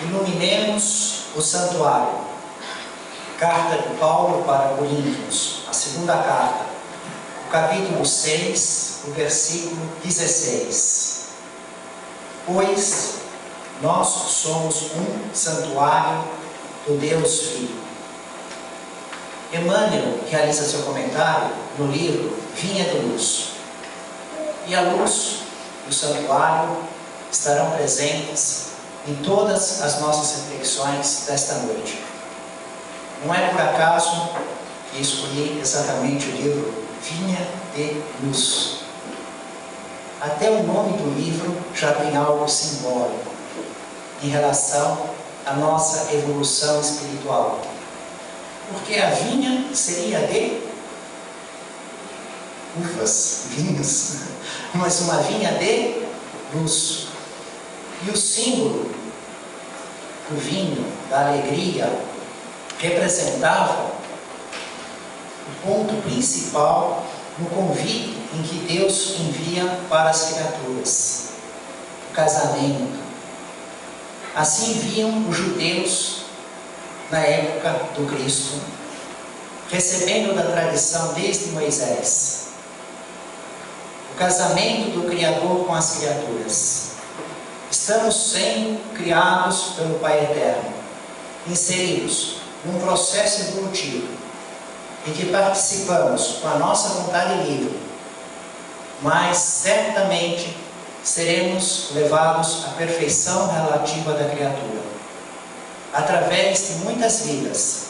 Iluminemos o santuário. Carta de Paulo para Coríntios, a segunda carta, o capítulo 6, o versículo 16. Pois nós somos um santuário do Deus Filho. Emmanuel realiza seu comentário no livro Vinha de Luz. E a luz e o santuário estarão presentes em todas as nossas reflexões desta noite. Não é por acaso que escolhi exatamente o livro Vinha de Luz. Até o nome do livro já tem algo simbólico em relação à nossa evolução espiritual. Porque a vinha seria de uvas, vinhos, mas uma vinha de luz. E o símbolo do vinho, da alegria, representava o ponto principal no convite em que Deus envia para as criaturas, o casamento. Assim viam os judeus na época do Cristo, recebendo da tradição desde Moisés, o casamento do Criador com as criaturas. Estamos sendo criados pelo Pai Eterno, inseridos num processo evolutivo, em que participamos com a nossa vontade livre, mas certamente seremos levados à perfeição relativa da criatura, através de muitas vidas,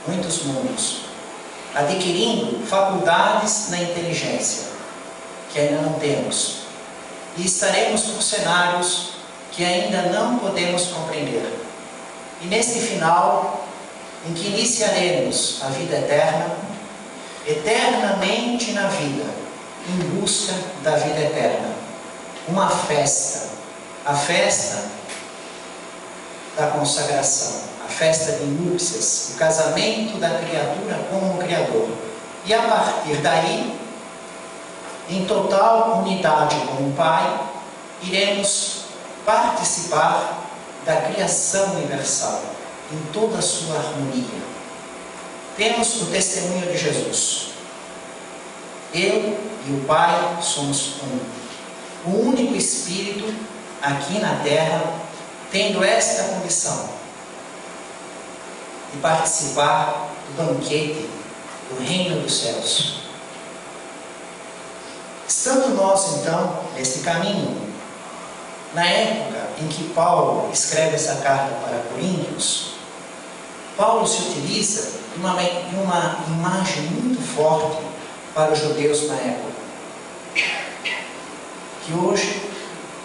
muitos mundos, adquirindo faculdades na inteligência, que ainda não temos, e estaremos por cenários que ainda não podemos compreender. E neste final, em que iniciaremos a vida eterna, eternamente na vida, em busca da vida eterna, uma festa, a festa da consagração, a festa de núpcias, o casamento da criatura com o Criador. E a partir daí, em total unidade com o Pai, iremos participar da criação universal, em toda a sua harmonia. Temos o testemunho de Jesus. Eu e o Pai somos um. O único Espírito aqui na Terra, tendo esta condição de participar do banquete do Reino dos Céus. Estando nós, então, neste caminho, na época em que Paulo escreve essa carta para Coríntios, Paulo se utiliza de uma imagem muito forte para os judeus na época, que hoje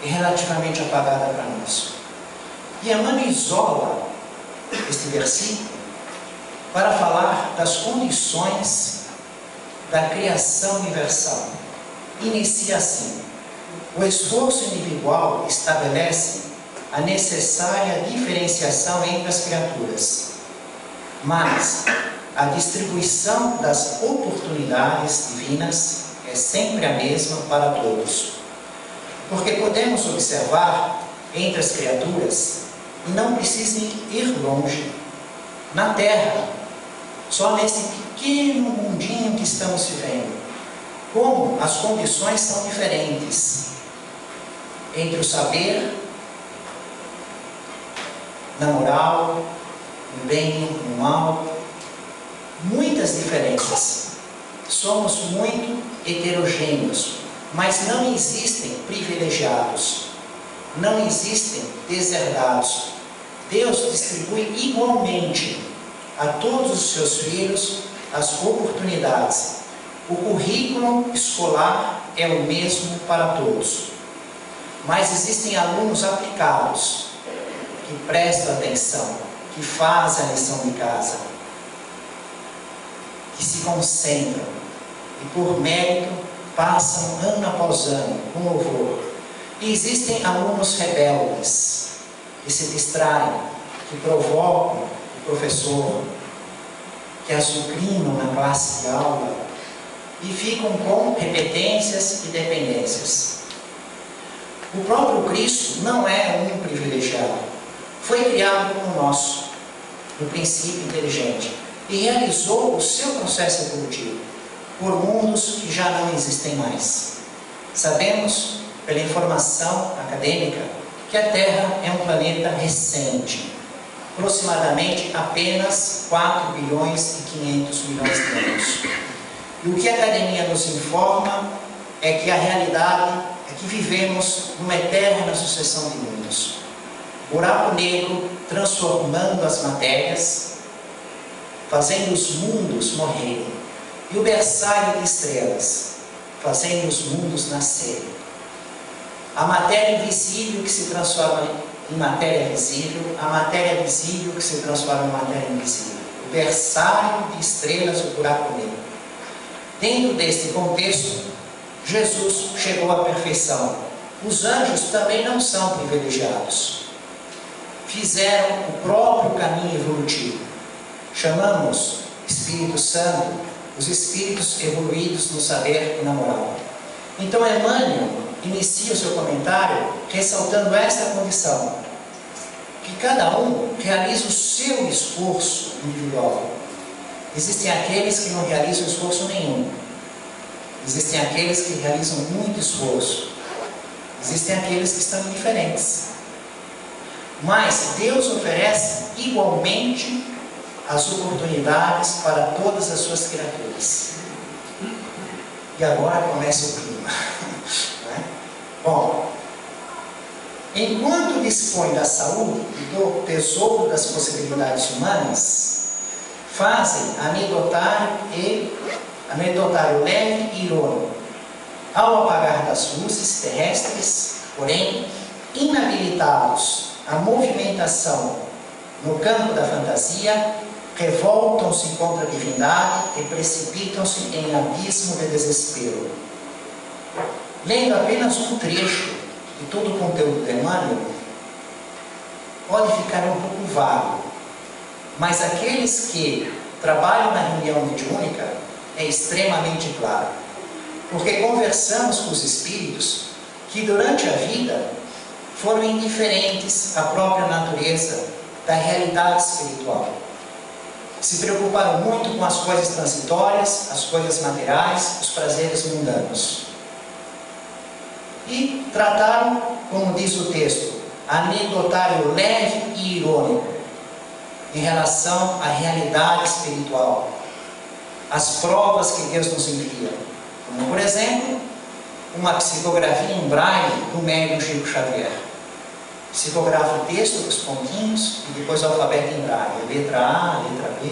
é relativamente apagada para nós. E Emmanuel isola este versículo para falar das condições da criação universal. Inicia assim: o esforço individual estabelece a necessária diferenciação entre as criaturas, mas a distribuição das oportunidades divinas é sempre a mesma para todos. Porque podemos observar entre as criaturas, e não precisem ir longe, na Terra, só nesse pequeno mundinho que estamos vivendo, como as condições são diferentes entre o saber, na moral, no bem, no mal, muitas diferenças. Somos muito heterogêneos, mas não existem privilegiados, não existem deserdados. Deus distribui igualmente a todos os seus filhos as oportunidades. O currículo escolar é o mesmo para todos, mas existem alunos aplicados, que prestam atenção, que fazem a lição de casa, que se concentram e por mérito passam ano após ano com louvor. E existem alunos rebeldes, que se distraem, que provocam o professor, que azucrinam na classe de aula e ficam com repetências e dependências. O próprio Cristo não é um privilegiado, foi criado como o nosso, no princípio inteligente, e realizou o seu processo evolutivo por mundos que já não existem mais. Sabemos, pela informação acadêmica, que a Terra é um planeta recente, aproximadamente apenas 4 bilhões e 500 milhões de anos. E o que a academia nos informa é que a realidade é que vivemos numa eterna sucessão de mundos. Buraco negro transformando as matérias, fazendo os mundos morrerem, e o berçário de estrelas, fazendo os mundos nascerem. A matéria invisível que se transforma em matéria visível, a matéria visível que se transforma em matéria invisível. O berçário de estrelas, o buraco negro. Dentro deste contexto, Jesus chegou à perfeição. Os anjos também não são privilegiados. Fizeram o próprio caminho evolutivo. Chamamos Espírito Santo os espíritos evoluídos no saber e na moral. Então Emmanuel inicia o seu comentário ressaltando esta condição, que cada um realiza o seu esforço individual. Existem aqueles que não realizam esforço nenhum. Existem aqueles que realizam muito esforço. Existem aqueles que estão indiferentes. Mas Deus oferece igualmente as oportunidades para todas as suas criaturas. E agora começa o clima. Bom, enquanto dispõe da saúde e do tesouro das possibilidades humanas, fazem anedotário leve e irônico. Ao apagar das luzes terrestres, porém, inabilitados à movimentação no campo da fantasia, revoltam-se contra a divindade e precipitam-se em abismo de desespero. Lendo apenas um trecho de todo o conteúdo de Emmanuel, pode ficar um pouco vago, mas aqueles que trabalham na reunião mediúnica é extremamente claro, porque conversamos com os espíritos que durante a vida foram indiferentes à própria natureza da realidade espiritual. Se preocuparam muito com as coisas transitórias, as coisas materiais, os prazeres mundanos. E trataram, como diz o texto, anedotário leve e irônico em relação à realidade espiritual, as provas que Deus nos envia, como por exemplo, uma psicografia em braille do médium Chico Xavier. Psicografa o texto com os pontinhos e depois o alfabeto em braille, letra A, letra B.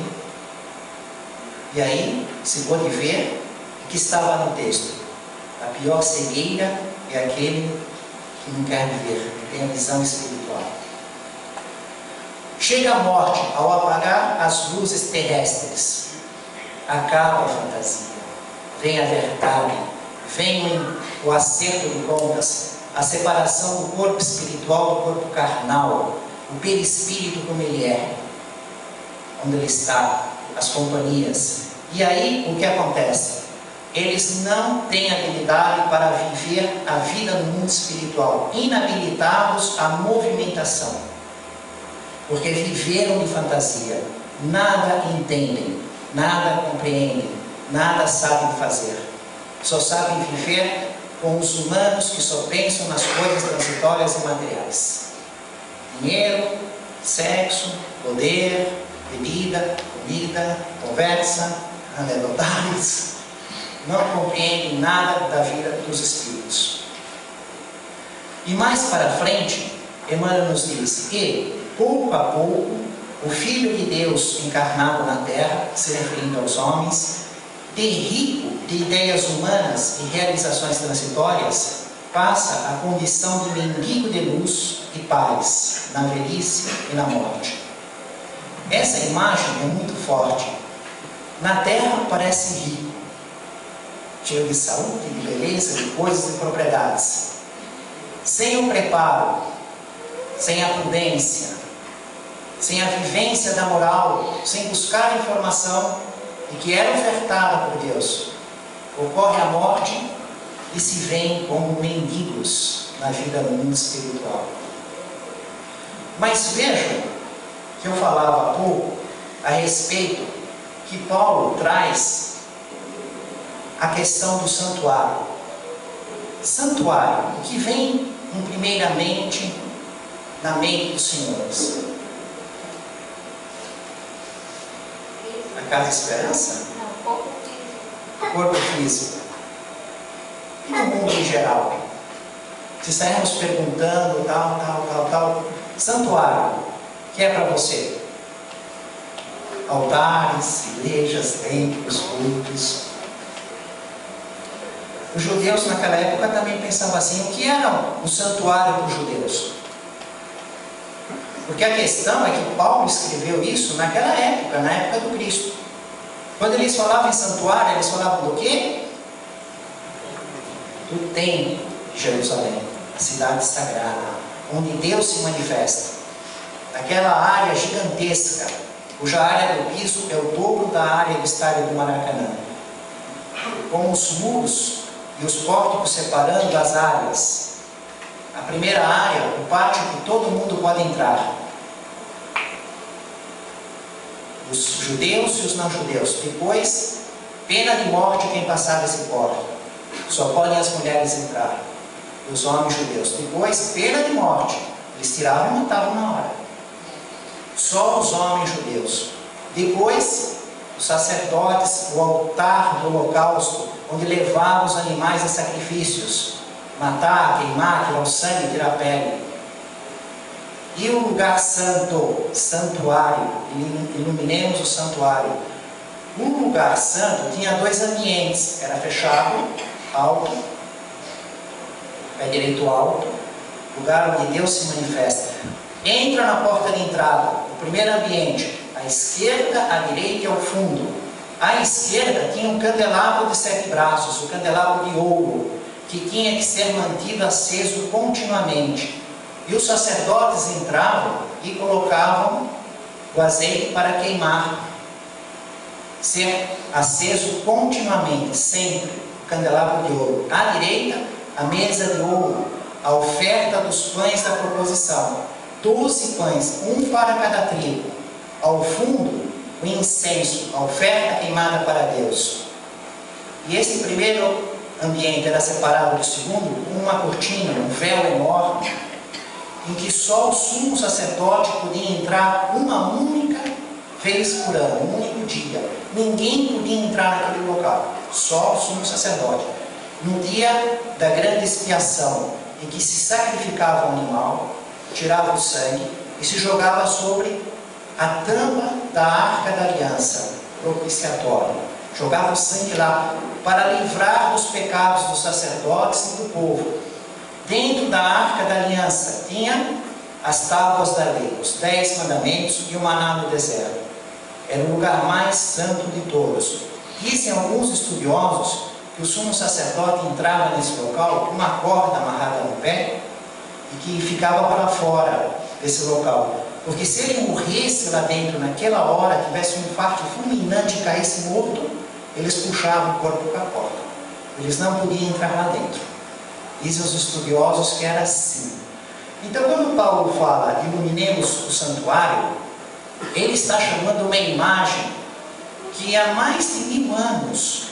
E aí se pode ver o que estava no texto. A pior cegueira é aquele que não quer viver, que tem a visão espiritual. Chega a morte ao apagar as luzes terrestres. Acaba a fantasia, vem a verdade, vem o acerto de contas, a separação do corpo espiritual do corpo carnal, o perispírito como ele é, onde ele está, as companhias. E aí o que acontece? Eles não têm habilidade para viver a vida no mundo espiritual, inabilitados à movimentação, porque viveram de fantasia, nada entendem, nada compreendem, nada sabem fazer, só sabem viver com os humanos que só pensam nas coisas transitórias e materiais. Dinheiro, sexo, poder, bebida, comida, conversa, anedotários. Não compreendem nada da vida dos espíritos. E mais para frente, Emmanuel nos diz que, pouco a pouco, o Filho de Deus encarnado na Terra, se referindo aos homens, de rico de ideias humanas e realizações transitórias, passa a condição de mendigo de luz e paz, na velhice e na morte. Essa imagem é muito forte. Na Terra parece rico, cheio de saúde, de beleza, de coisas e propriedades. Sem o preparo, sem a prudência, sem a vivência da moral, sem buscar a informação e que era ofertada por Deus, ocorre a morte e se veem como mendigos na vida no mundo espiritual. Mas vejam que eu falava há pouco a respeito que Paulo traz a questão do santuário. Santuário, o que vem primeiramente na mente dos senhores? A Casa Esperança? Corpo físico. E no mundo em geral? Se estaremos perguntando tal. Santuário, que é para você? Altares, igrejas, templos, cultos. Os judeus naquela época também pensavam assim: o que era o santuário para os judeus? Porque a questão é que Paulo escreveu isso naquela época, na época do Cristo. Quando eles falavam em santuário, eles falavam do quê? Do templo de Jerusalém, a cidade sagrada, onde Deus se manifesta. Aquela área gigantesca, cuja área do piso é o dobro da área do estádio do Maracanã. Com os muros e os pórticos separando as áreas. A primeira área, o pátio que todo mundo pode entrar. Os judeus e os não judeus. Depois, pena de morte quem passar desse pórtico. Só podem as mulheres entrar. E os homens judeus. Depois, pena de morte. Eles tiravam e matavam na hora. Só os homens judeus. Depois, os sacerdotes, o altar do holocausto, onde levavam os animais a sacrifícios. Matar, queimar, tirar o sangue, tirar a pele. E o lugar santo, santuário, iluminemos o santuário. O lugar santo tinha dois ambientes, era fechado, alto, pé direito alto, lugar onde Deus se manifesta. Entra na porta de entrada, o primeiro ambiente, à esquerda, à direita e ao fundo. À esquerda tinha um candelabro de 7 braços, o candelabro de ouro, que tinha que ser mantido aceso continuamente. E os sacerdotes entravam e colocavam o azeite para queimar, ser aceso continuamente, sempre, o candelabro de ouro. À direita, a mesa de ouro, a oferta dos pães da proposição, 12 pães, um para cada tribo. Ao fundo, o incenso, a oferta queimada para Deus. E esse primeiro ambiente era separado do segundo com uma cortina, um véu enorme, em que só o sumo sacerdote podia entrar uma única vez por ano, um único dia. Ninguém podia entrar naquele local, só o sumo sacerdote. No dia da grande expiação, em que se sacrificava o animal, tirava o sangue e se jogava sobre a tampa da arca da aliança propiciatória. Jogava o sangue lá para livrar dos pecados dos sacerdotes e do povo. Dentro da arca da aliança tinha as tábuas da lei, os 10 mandamentos e o maná no deserto. Era o lugar mais santo de todos. Dizem alguns estudiosos que o sumo sacerdote entrava nesse local com uma corda amarrada no pé e que ficava para fora desse local. Porque se ele morresse lá dentro naquela hora, tivesse um infarto fulminante e caísse morto, eles puxavam o corpo para a porta. Eles não podiam entrar lá dentro. Dizem os estudiosos que era assim. Então, quando Paulo fala iluminemos o santuário, ele está chamando uma imagem que há mais de 1000 anos,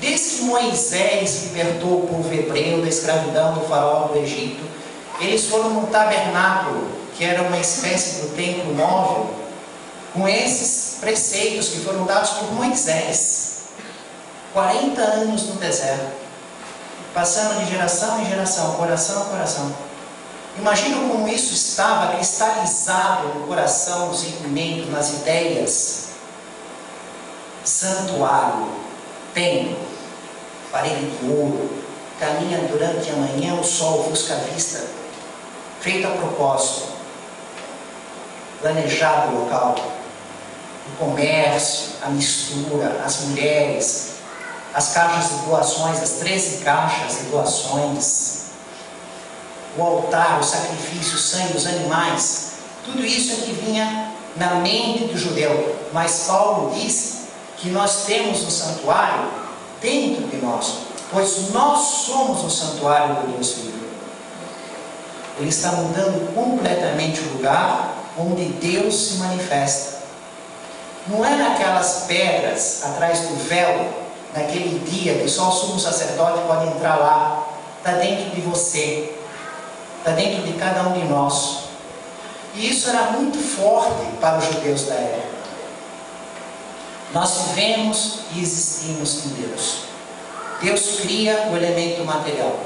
desde que Moisés libertou o povo hebreu da escravidão do faraó do Egito, eles foram num tabernáculo, que era uma espécie do templo móvel, com esses preceitos que foram dados por Moisés. 40 anos no deserto, passando de geração em geração, coração a coração. Imagina como isso estava cristalizado no coração, nos sentimentos, nas ideias. Santuário, templo, parede de ouro, caminha durante a manhã, o sol busca a vista, feito a propósito, planejado o local, o comércio, a mistura, as mulheres, as caixas de doações, as 13 caixas de doações, o altar, o sacrifício, o sangue dos animais, tudo isso é que vinha na mente do judeu. Mas Paulo diz que nós temos um santuário dentro de nós, pois nós somos o santuário do Deus vivo. Ele está mudando completamente o lugar onde Deus se manifesta. Não é naquelas pedras atrás do véu, naquele dia que só o sumo sacerdote pode entrar lá. Está dentro de você, está dentro de cada um de nós. E isso era muito forte para os judeus da época. Nós vivemos e existimos em Deus. Deus cria o elemento material.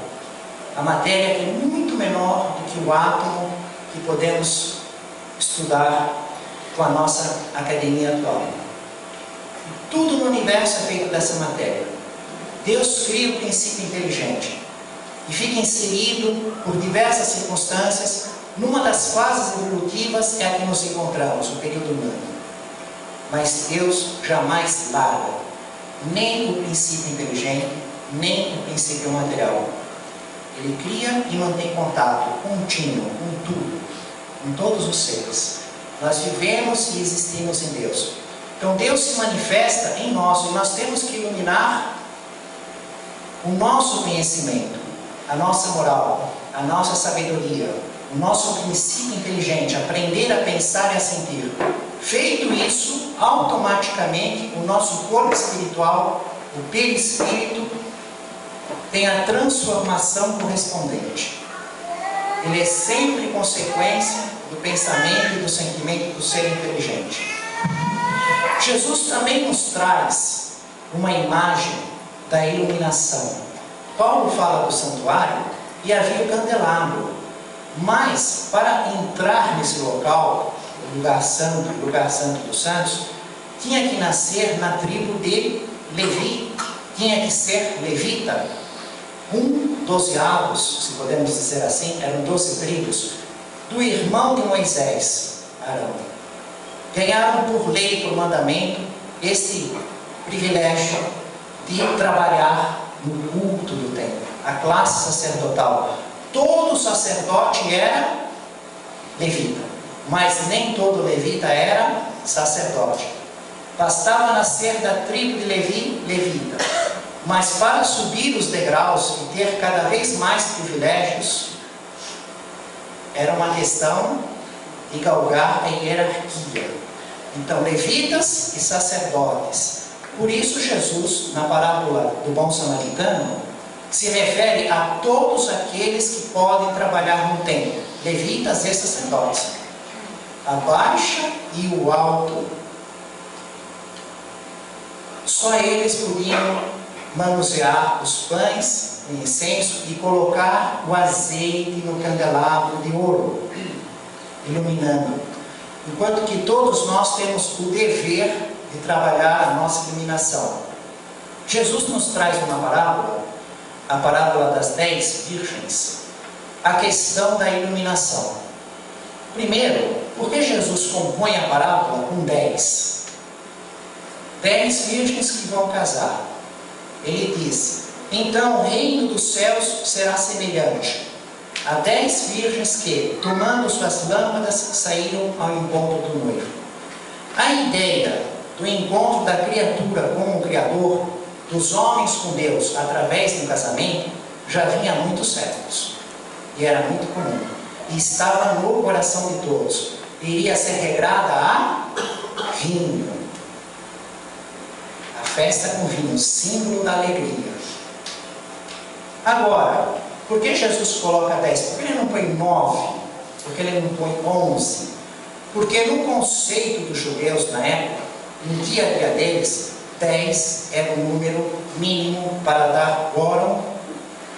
A matéria que é muito menor do que o átomo que podemos estudar com a nossa academia atual. Tudo no universo é feito dessa matéria. Deus cria o princípio inteligente e fica inserido por diversas circunstâncias numa das fases evolutivas é a que nos encontramos, o período humano. Mas Deus jamais larga nem o princípio inteligente, nem o princípio material. Ele cria e mantém contato contínuo com tudo, com todos os seres. Nós vivemos e existimos em Deus. Então Deus se manifesta em nós e nós temos que iluminar o nosso conhecimento, a nossa moral, a nossa sabedoria, o nosso princípio inteligente, aprender a pensar e a sentir. Feito isso, automaticamente o nosso corpo espiritual, o perispírito, tem a transformação correspondente. Ele é sempre consequência do pensamento e do sentimento do ser inteligente. Jesus também nos traz uma imagem da iluminação. Paulo fala do santuário e havia o candelabro, mas para entrar nesse local, o lugar santo dos santos, tinha que nascer na tribo de Levi, tinha que ser levita. 12 avos, se podemos dizer assim, eram 12 tribos, do irmão de Moisés, Arão. Ganharam por lei, por mandamento, esse privilégio de trabalhar no culto do templo, a classe sacerdotal. Todo sacerdote era levita, mas nem todo levita era sacerdote. Bastava nascer da tribo de Levi, levita. Mas para subir os degraus e ter cada vez mais privilégios, era uma questão de galgar a hierarquia. Então, levitas e sacerdotes. Por isso Jesus, na parábola do bom samaritano, se refere a todos aqueles que podem trabalhar no templo, levitas e sacerdotes. A baixa e o alto, só eles podiam manusear os pães, o incenso e colocar o azeite no candelabro de ouro, iluminando. Enquanto que todos nós temos o dever de trabalhar a nossa iluminação. Jesus nos traz uma parábola, a parábola das 10 virgens, a questão da iluminação. Primeiro, por que Jesus compõe a parábola com 10? 10 virgens que vão casar. Ele diz: então o reino dos céus será semelhante a 10 virgens que, tomando suas lâmpadas, saíram ao encontro do noivo. A ideia do encontro da criatura com o Criador, dos homens com Deus, através do casamento, já vinha há muitos séculos. E era muito comum. E estava no coração de todos. Iria ser regrada a vinho. Festa com vinho, símbolo da alegria. Agora, por que Jesus coloca 10? Por que ele não põe 9? Por que ele não põe 11? Porque no conceito dos judeus na época, no dia a dia deles, 10 era o número mínimo para dar quórum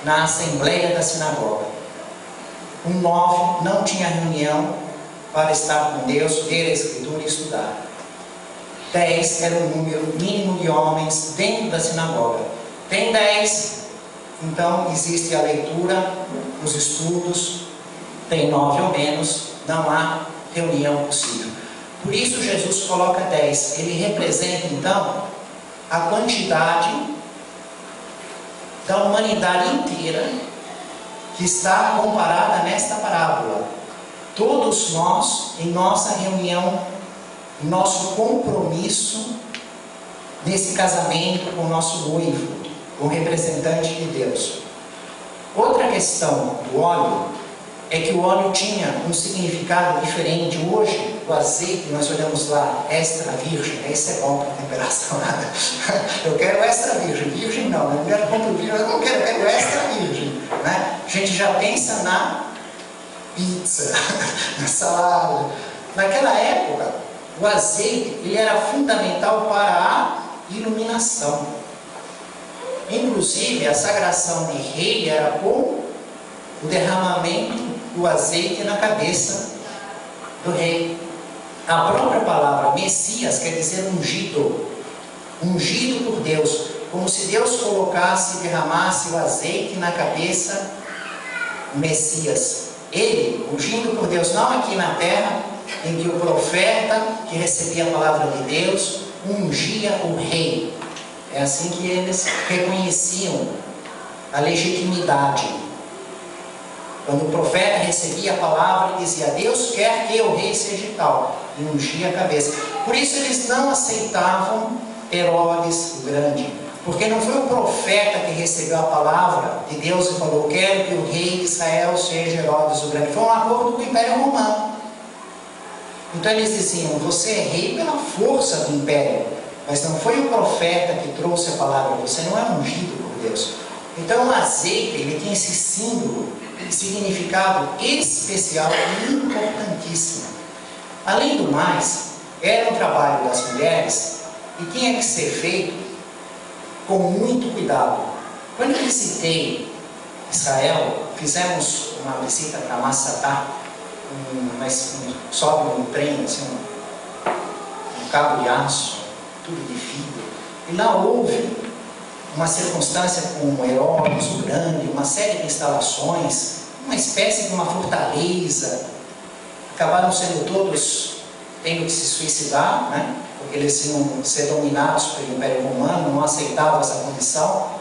na assembleia da sinagoga. Com 9 não tinha reunião para estar com Deus, ler a Escritura e estudar. 10 era o número mínimo de homens dentro da sinagoga. Tem 10, então existe a leitura, os estudos. Tem 9 ou menos, não há reunião possível. Por isso Jesus coloca 10. Ele representa então a quantidade da humanidade inteira que está comparada nesta parábola. Todos nós, em nossa reunião, nosso compromisso nesse casamento com o nosso noivo, com o representante de Deus. Outra questão do óleo é que o óleo tinha um significado diferente. Hoje, o azeite, nós olhamos lá, extra virgem, esse é bom para temperação. Eu quero extra virgem, virgem não, eu quero comprar virgem, eu não quero, eu quero extra virgem. Né? A gente já pensa na pizza, na salada. Naquela época, o azeite ele era fundamental para a iluminação. Inclusive, a sagração de rei era com o derramamento do azeite na cabeça do rei. A própria palavra Messias quer dizer ungido, ungido por Deus, como se Deus colocasse e derramasse o azeite na cabeça do Messias. Ele, ungido por Deus, não aqui na terra, em que o profeta que recebia a palavra de Deus ungia o rei. É assim que eles reconheciam a legitimidade. Quando o profeta recebia a palavra e dizia: Deus quer que o rei seja tal, e ungia a cabeça. Por isso eles não aceitavam Herodes o Grande, porque não foi o profeta que recebeu a palavra de Deus e falou: quero que o rei de Israel seja Herodes o Grande. Foi um acordo com o Império Romano. Então eles diziam: você é rei pela força do império, mas não foi o profeta que trouxe a palavra, você não é ungido por Deus. Então o azeite, ele tem esse símbolo, significado especial e importantíssimo. Além do mais, era um trabalho das mulheres e tinha que ser feito com muito cuidado. Quando eu visitei Israel, fizemos uma visita para Massatá, sobe um trem, assim, um cabo de aço, tudo de fibra, e lá houve uma circunstância com Herodes o Grande, uma série de instalações, uma espécie de uma fortaleza. Acabaram sendo todos tendo que se suicidar, né? Porque eles iam ser dominados pelo Império Romano, não aceitavam essa condição.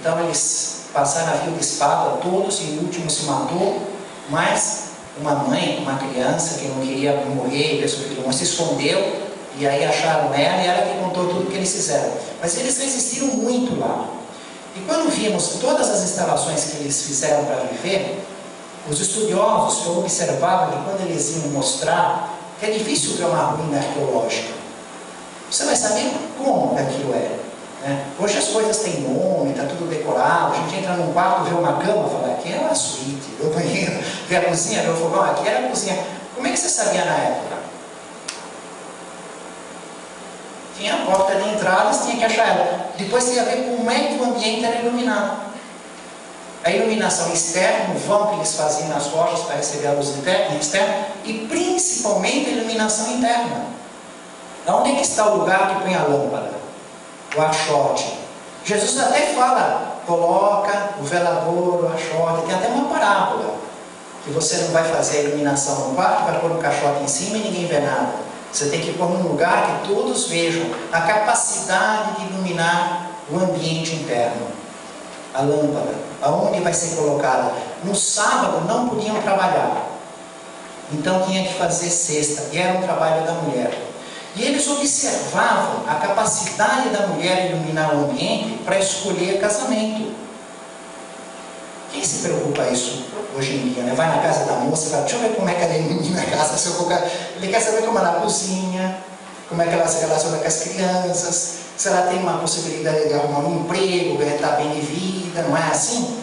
Então eles passaram a fio de espada todos, e o último se matou. Mas uma mãe, uma criança que não queria morrer, se escondeu, e aí acharam ela, e ela que contou tudo o que eles fizeram. Mas eles resistiram muito lá. E quando vimos todas as instalações que eles fizeram para viver, os estudiosos observavam que quando eles iam mostrar, que é difícil ver uma ruína arqueológica. Você vai saber como aquilo é. Né? Hoje as coisas têm nome, está tudo decorado. A gente entra num quarto, vê uma cama, fala: aqui é uma suíte, vê o banheiro, vê a cozinha, vê o fogão, aqui era a cozinha. Como é que você sabia na época? Tinha a porta de entrada, você tinha que achar ela. Depois você ia ver como é que o ambiente era iluminado. A iluminação externa, o vão que eles faziam nas rochas para receber a luz externa, e principalmente a iluminação interna. Onde é que está o lugar que põe a lâmpada? O achote. Jesus até fala: coloca o velador, o achote. Tem até uma parábola, que você não vai fazer a iluminação no quarto, vai pôr um caixote em cima e ninguém vê nada. Você tem que pôr num lugar que todos vejam a capacidade de iluminar o ambiente interno. A lâmpada, aonde vai ser colocada? No sábado não podiam trabalhar, então tinha que fazer cesta, e era um trabalho da mulher. E eles observavam a capacidade da mulher iluminar o ambiente para escolher casamento. Quem se preocupa isso hoje em dia, né? Vai na casa da moça e fala: deixa eu ver como é que ela ilumina a casa. Se eu colocar... Ele quer saber como ela cozinha, como é que ela se relaciona com as crianças, se ela tem uma possibilidade de arrumar um emprego, ganhar estar bem de vida, não é assim?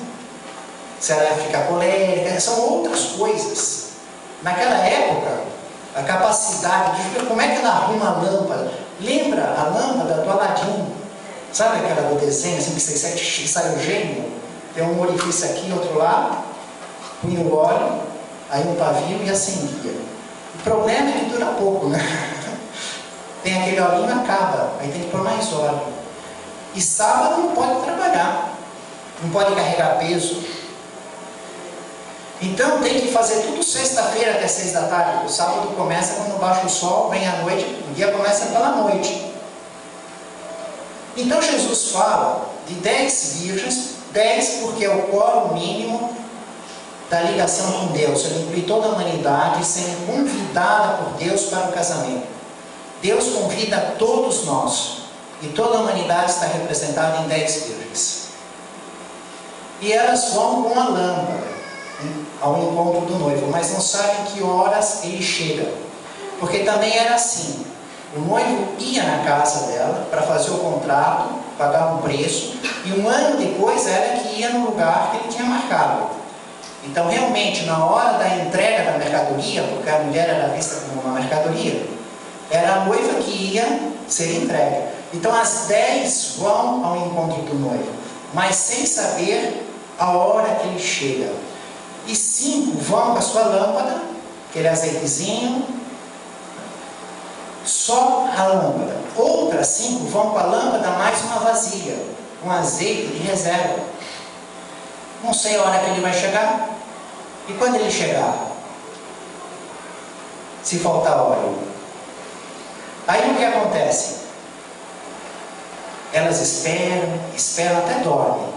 Se ela vai ficar colérica, são outras coisas. Naquela época, a capacidade de ver como é que ela arruma a lâmpada. Lembra a lâmpada do Aladim? Sabe aquela do desenho, assim, que sai o gênio? Tem um orifício aqui, outro lado, punha o óleo, aí um pavio e acendia. O problema é que dura pouco, né? Tem aquele olhinho e acaba, aí tem que pôr mais óleo. E sábado não pode trabalhar, não pode carregar peso. Então tem que fazer tudo sexta-feira até 6 da tarde. O sábado começa quando baixa o sol, vem a noite, o dia começa pela noite. Então Jesus fala de 10 virgens, 10 porque é o quórum mínimo da ligação com Deus. Ele inclui toda a humanidade sendo convidada por Deus para o casamento. Deus convida todos nós, e toda a humanidade está representada em 10 virgens. E elas vão com a lâmpada. ao encontro do noivo, mas não sabem que horas ele chega. Porque também era assim, o noivo ia na casa dela para fazer o contrato, pagar um preço, e um ano depois ela que ia no lugar que ele tinha marcado. Então realmente na hora da entrega da mercadoria, porque a mulher era vista como uma mercadoria, era a noiva que ia ser entregue. Então as 10 vão ao encontro do noivo, mas sem saber a hora que ele chega. E 5 vão com a sua lâmpada, aquele azeitezinho, só a lâmpada. Outras 5 vão com a lâmpada mais uma vasilha, um azeite de reserva. Não sei a hora que ele vai chegar. E quando ele chegar? Se faltar óleo. Aí o que acontece? Elas esperam até dormem.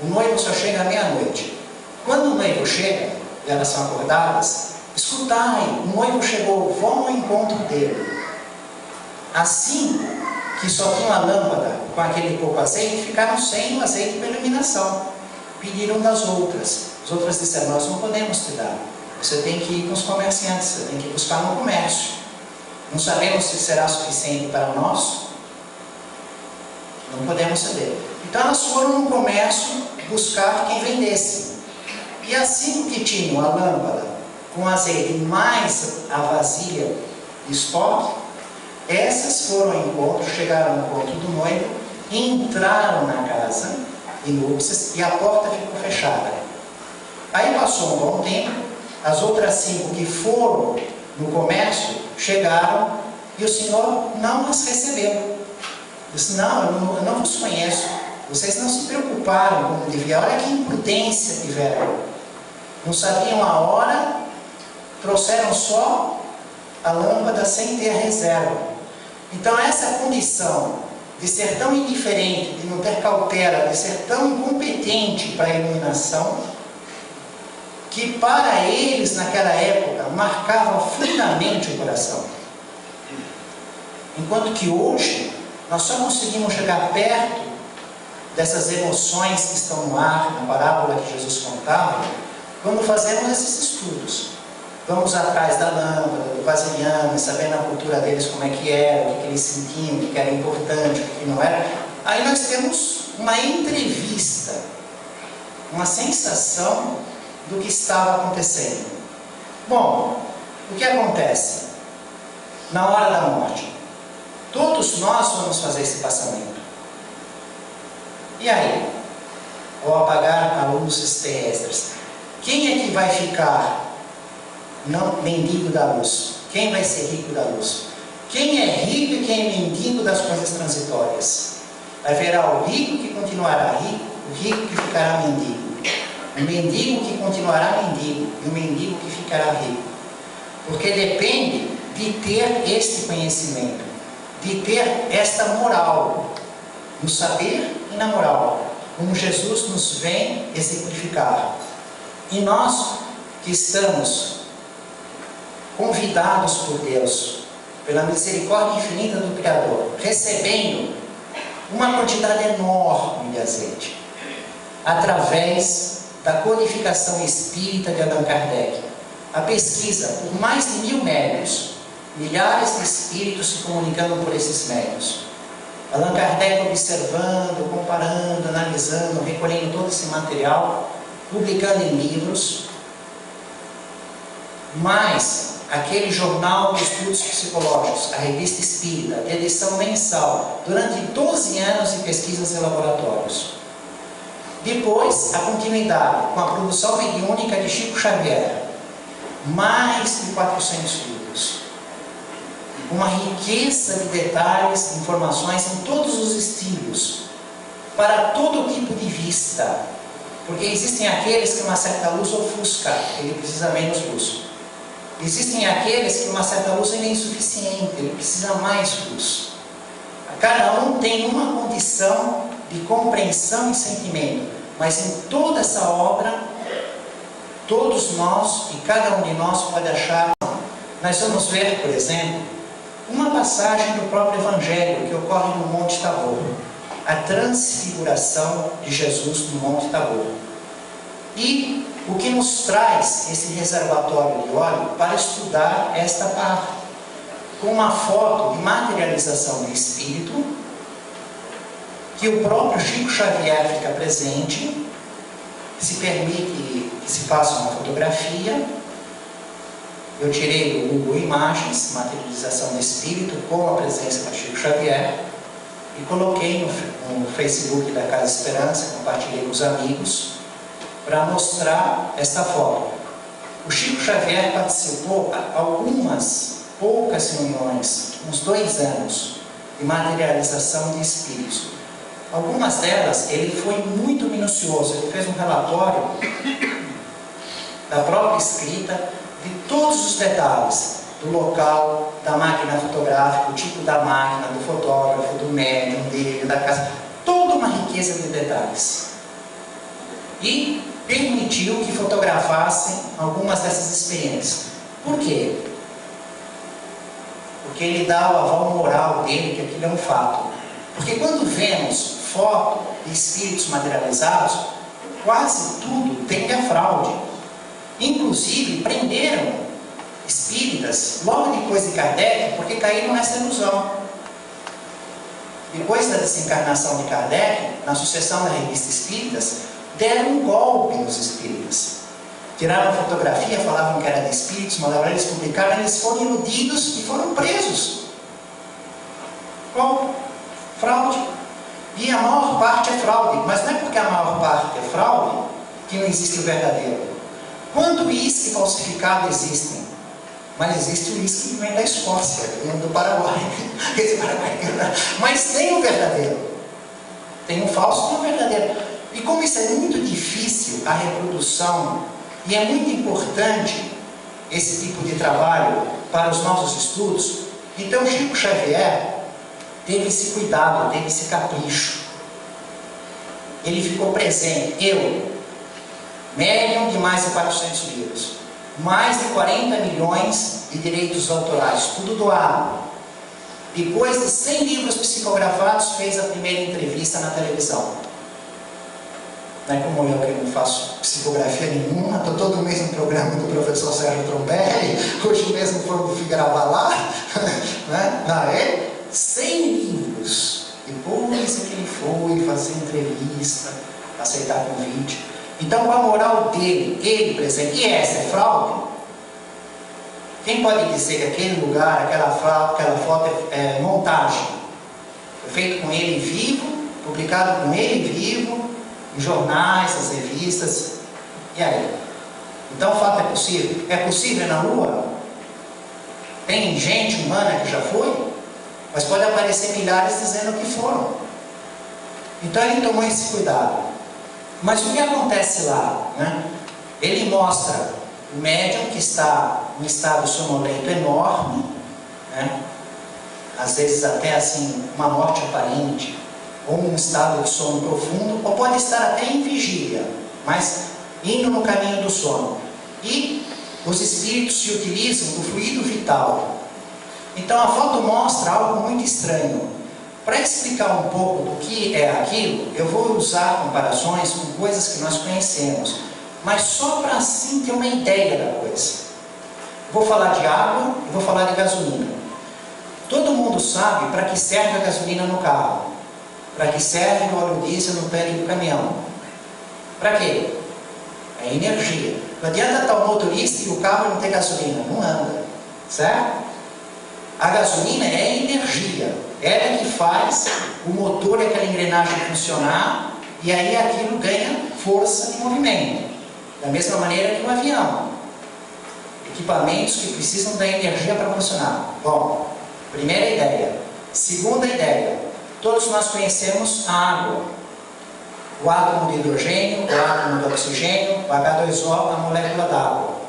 O noivo só chega à meia-noite. Quando o noivo chega, e elas são acordadas, escutai, o noivo chegou, vão ao encontro dele. Assim que só tinham a lâmpada com aquele pouco azeite, ficaram sem o azeite para iluminação. Pediram das outras. As outras disseram, nós não podemos te dar. Você tem que ir com os comerciantes, você tem que buscar no comércio. Não sabemos se será suficiente para nós. Não podemos ceder. Então elas foram no comércio buscar quem vendesse. E assim que tinham a lâmpada com azeite mais a vasilha de estoque, essas foram ao encontro, chegaram ao encontro do noivo, entraram na casa de núpcias e a porta ficou fechada. Aí passou um bom tempo, as outras 5 que foram no comércio chegaram e o Senhor não as recebeu. Disse, não, eu não vos conheço. Vocês não se preocuparam como devia. Olha que imprudência tiveram. Não sabiam a hora, trouxeram só a lâmpada sem ter reserva. Então essa condição de ser tão indiferente, de não ter cautela, de ser tão incompetente para a iluminação, que para eles naquela época marcava fundamente o coração. Enquanto que hoje nós só conseguimos chegar perto dessas emoções que estão no ar, na parábola que Jesus contava, quando fazemos esses estudos. Vamos atrás da lâmpada, do vasilhame, sabendo a cultura deles como é que era, o que eles sentiam, o que era importante, o que não era. Aí nós temos uma entrevista, uma sensação do que estava acontecendo. Bom, o que acontece? Na hora da morte, todos nós vamos fazer esse passamento. E aí? Ao apagar as luzes terrestres, quem é que vai ficar não mendigo da luz? Quem vai ser rico da luz? Quem é rico e quem é mendigo das coisas transitórias? Haverá o rico que continuará rico, o rico que ficará mendigo, o mendigo que continuará mendigo e o mendigo que ficará rico. Porque depende de ter este conhecimento, de ter esta moral, no saber e na moral, como Jesus nos vem exemplificar. E nós que estamos convidados por Deus, pela misericórdia infinita do Criador, recebendo uma quantidade enorme de azeite, através da codificação espírita de Allan Kardec. A pesquisa por mais de 1000 médiuns, milhares de espíritos se comunicando por esses médiuns. Allan Kardec observando, comparando, analisando, recolhendo todo esse material, publicando em livros, mas aquele jornal de estudos psicológicos, a Revista Espírita, de edição mensal, durante 12 anos de pesquisas em laboratórios. Depois, a continuidade com a produção mediúnica de Chico Xavier, mais de 400 livros. Uma riqueza de detalhes, de informações em todos os estilos, para todo tipo de vista. Porque existem aqueles que uma certa luz ofusca, ele precisa menos luz. Existem aqueles que uma certa luz é insuficiente, ele precisa mais luz. Cada um tem uma condição de compreensão e sentimento, mas em toda essa obra, todos nós e cada um de nós pode achar. Nós vamos ver, por exemplo, uma passagem do próprio Evangelho que ocorre no Monte Tabor, a transfiguração de Jesus no Monte Tabor. E o que nos traz esse reservatório de óleo para estudar esta parte, com uma foto de materialização do espírito, que o próprio Chico Xavier fica presente, se permite que se faça uma fotografia. Eu tirei do Google Imagens, materialização do espírito, com a presença do Chico Xavier, e coloquei no Facebook da Casa Esperança, compartilhei com os amigos, para mostrar esta foto. O Chico Xavier participou algumas poucas reuniões, uns 2 anos, de materialização de espíritos. Algumas delas, ele foi muito minucioso, ele fez um relatório da própria escrita, de todos os detalhes, do local, da máquina fotográfica, o tipo da máquina, do fotógrafo, do médium dele, da casa, toda uma riqueza de detalhes. E permitiu que fotografassem algumas dessas experiências. Por quê? Porque ele dá o aval moral dele, que aquilo é um fato. Porque quando vemos foto de espíritos materializados, quase tudo tende a fraude. Inclusive, prenderam espíritas logo depois de Kardec, porque caíram nessa ilusão. Depois da desencarnação de Kardec, na sucessão da Revista Espíritas, deram um golpe nos espíritas. Tiraram fotografia, falavam que era de espíritos, mandavam eles publicar, eles foram iludidos e foram presos. Qual? Fraude. E a maior parte é fraude, mas não é porque a maior parte é fraude que não existe o verdadeiro. Quanto uísque falsificado existem? Mas existe o uísque que vem da Escócia, do Paraguai. Mas tem o verdadeiro. Tem o falso e tem o verdadeiro. E como isso é muito difícil, a reprodução, e é muito importante esse tipo de trabalho para os nossos estudos, então Chico Xavier teve esse cuidado, teve esse capricho. Ele ficou presente. Eu, médium de mais de 400 livros, mais de 40 milhões de direitos autorais, tudo doado. Depois de 100 livros psicografados, fez a primeira entrevista na televisão. Não é como eu que não faço psicografia nenhuma, estou todo mês no programa do professor Sérgio Trombelli, hoje mesmo fui gravar lá, né? Não, é 100 livros. Depois é que ele foi fazer entrevista, aceitar convite. Então, a moral dele, ele presente, e essa é fraude? Quem pode dizer que aquele lugar, aquela foto é montagem? Foi feito com ele vivo, publicado com ele vivo, em jornais, nas revistas. E aí? Então, o fato é possível? É possível na Lua? Tem gente humana que já foi? Mas pode aparecer milhares dizendo que foram. Então, ele tomou esse cuidado. Mas o que acontece lá? Né? Ele mostra o médium que está em estado sonolento enorme, né? Às vezes até assim, uma morte aparente, ou um estado de sono profundo, ou pode estar até em vigília, mas indo no caminho do sono. E os espíritos se utilizam do fluido vital. Então a foto mostra algo muito estranho. Para explicar um pouco do que é aquilo, eu vou usar comparações com coisas que nós conhecemos, mas só para assim ter uma ideia da coisa. Vou falar de água e vou falar de gasolina. Todo mundo sabe para que serve a gasolina no carro, para que serve o óleo diesel no tanque do caminhão. Para quê? É energia. Não adianta estar o motorista e o carro não ter gasolina, não anda, certo? A gasolina é energia. Ela que faz o motor e aquela engrenagem funcionar, e aí aquilo ganha força de movimento. Da mesma maneira que um avião. Equipamentos que precisam da energia para funcionar. Bom, primeira ideia. Segunda ideia. Todos nós conhecemos a água. O átomo de hidrogênio, o átomo de oxigênio, o H2O, a molécula d'água.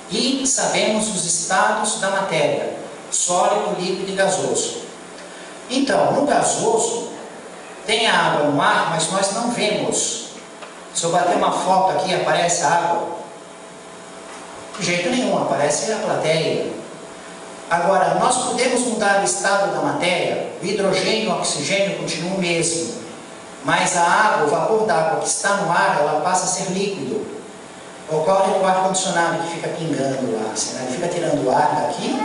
E sabemos os estados da matéria. Sólido, líquido e gasoso. Então, no gasoso, tem a água no ar, mas nós não vemos. Se eu bater uma foto aqui, aparece a água? De jeito nenhum, aparece a plateia. Agora, nós podemos mudar o estado da matéria, o hidrogênio e o oxigênio continuam o mesmo. Mas a água, o vapor d'água que está no ar, ela passa a ser líquido. Ocorre com o ar-condicionado que fica pingando lá, assim, né? Ele fica tirando o ar daqui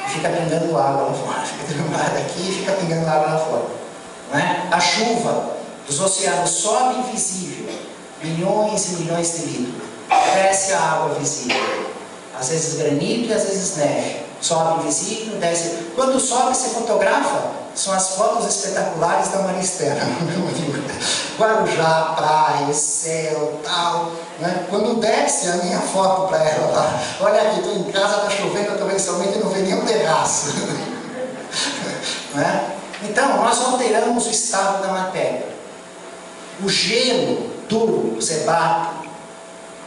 e fica pingando água lá fora. Fica tirando o ar daqui e fica pingando água lá fora. Não é? A chuva dos oceanos sobe invisível, milhões e milhões de litros. Desce a água visível. Às vezes granito e às vezes neve. Sobe invisível, desce. Quando sobe, você fotografa. São as fotos espetaculares da Maristela. Guarujá, praia, céu, tal. Né? Quando desce a minha foto para ela lá, olha aqui, estou em casa, está chovendo torrencialmente e não vê nenhum terraço. Né? Então, nós alteramos o estado da matéria. O gelo duro, você bate,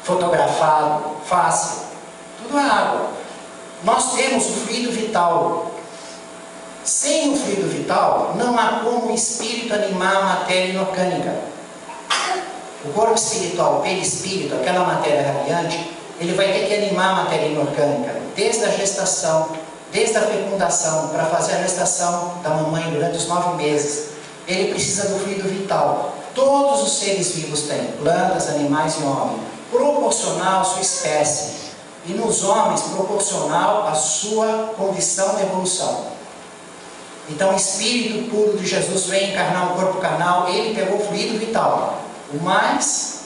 fotografado, fácil, tudo é água. Nós temos o fluido vital. Sem o fluido vital, não há como o espírito animar a matéria inorgânica. O corpo espiritual, o perispírito, aquela matéria radiante, ele vai ter que animar a matéria inorgânica, desde a gestação, desde a fecundação, para fazer a gestação da mamãe durante os 9 meses. Ele precisa do fluido vital. Todos os seres vivos têm, plantas, animais e homem, proporcional à sua espécie. E nos homens, proporcional à sua condição de evolução. Então o Espírito puro de Jesus veio encarnar um corpo carnal, ele pegou o fluido vital, o mais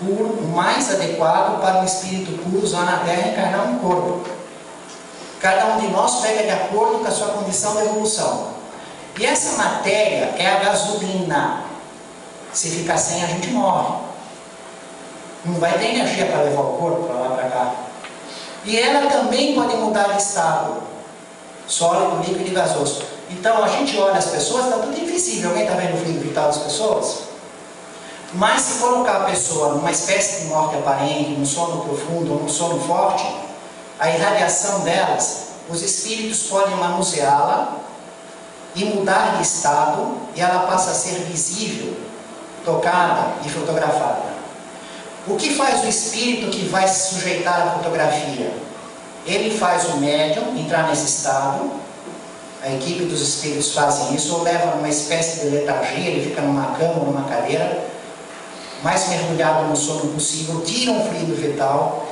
puro, o mais adequado para um Espírito puro usar na Terra e encarnar um corpo. Cada um de nós pega de acordo com a sua condição de evolução. E essa matéria é a gasolina. Se ficar sem, a gente morre. Não vai ter energia para levar o corpo para lá para cá. E ela também pode mudar de estado. Sólido, líquido e gasoso. Então a gente olha as pessoas, está tudo invisível. Alguém está vendo o fluido vital das pessoas? Mas se colocar a pessoa numa espécie de morte aparente, num sono profundo ou num sono forte, a irradiação delas, os espíritos podem manuseá-la e mudar de estado, e ela passa a ser visível, tocada e fotografada. O que faz o espírito que vai se sujeitar à fotografia? Ele faz o médium entrar nesse estado. A equipe dos espíritos fazem isso, ou leva numa espécie de letargia, ele fica numa cama ou numa cadeira, mais mergulhado no sono possível, tiram o fluido vital,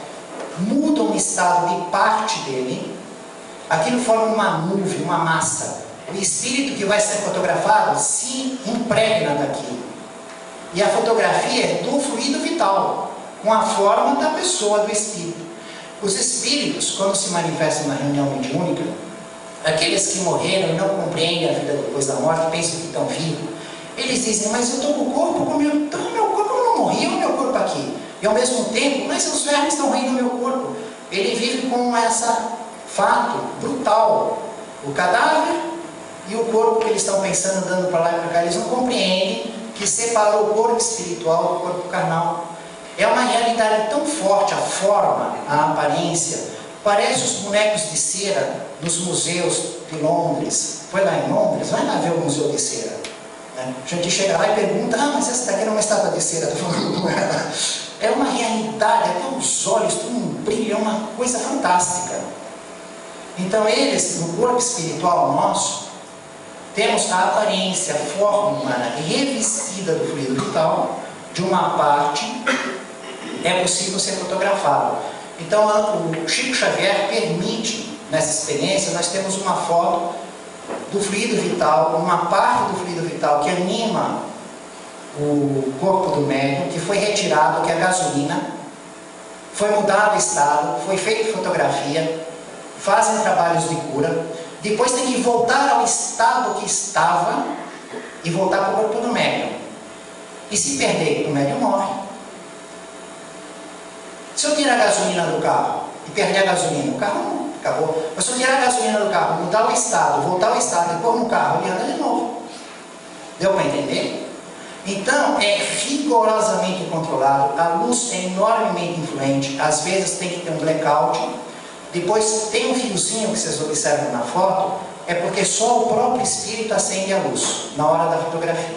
mudam o estado de parte dele, aquilo forma uma nuvem, uma massa. O espírito que vai ser fotografado se impregna daquilo. E a fotografia é do fluido vital, com a forma da pessoa, do espírito. Os espíritos, quando se manifestam na reunião mediúnica, aqueles que morreram e não compreendem a vida depois da morte, pensam que estão vivos, eles dizem, mas eu estou com o corpo, então meu corpo não morreu, o meu corpo aqui. E ao mesmo tempo, mas os vermes estão rindo no meu corpo. Ele vive com esse fato brutal. O cadáver e o corpo que eles estão pensando, andando para lá e para cá, eles não compreendem que separou o corpo espiritual do corpo carnal. É uma realidade tão forte, a forma, a aparência. Parece os bonecos de cera nos museus de Londres. Foi lá em Londres? Vai lá ver o museu de cera. Né? A gente chega lá e pergunta, mas essa daqui não é uma estátua de cera. É uma realidade, até os olhos, tudo um brilho, é uma coisa fantástica. Então eles, no corpo espiritual nosso, temos a aparência, a forma humana revestida do fluido vital, de uma parte, é possível ser fotografado. Então o Chico Xavier permite, nessa experiência, nós temos uma foto do fluido vital, uma parte do fluido vital que anima o corpo do médium, que foi retirado, que é a gasolina, foi mudado o estado, foi feita fotografia, fazem trabalhos de cura, depois tem que voltar ao estado que estava e voltar para o corpo do médium. E se perder, o médium morre. Se eu tirar a gasolina do carro e perder a gasolina, o carro não, acabou. Mas se eu tirar a gasolina do carro, mudar o estado, voltar ao estado e pôr no carro, ele anda de novo. Deu para entender? Então, é rigorosamente controlado, a luz é enormemente influente, às vezes tem que ter um blackout, depois tem um fiozinho que vocês observam na foto, é porque só o próprio espírito acende a luz, na hora da fotografia.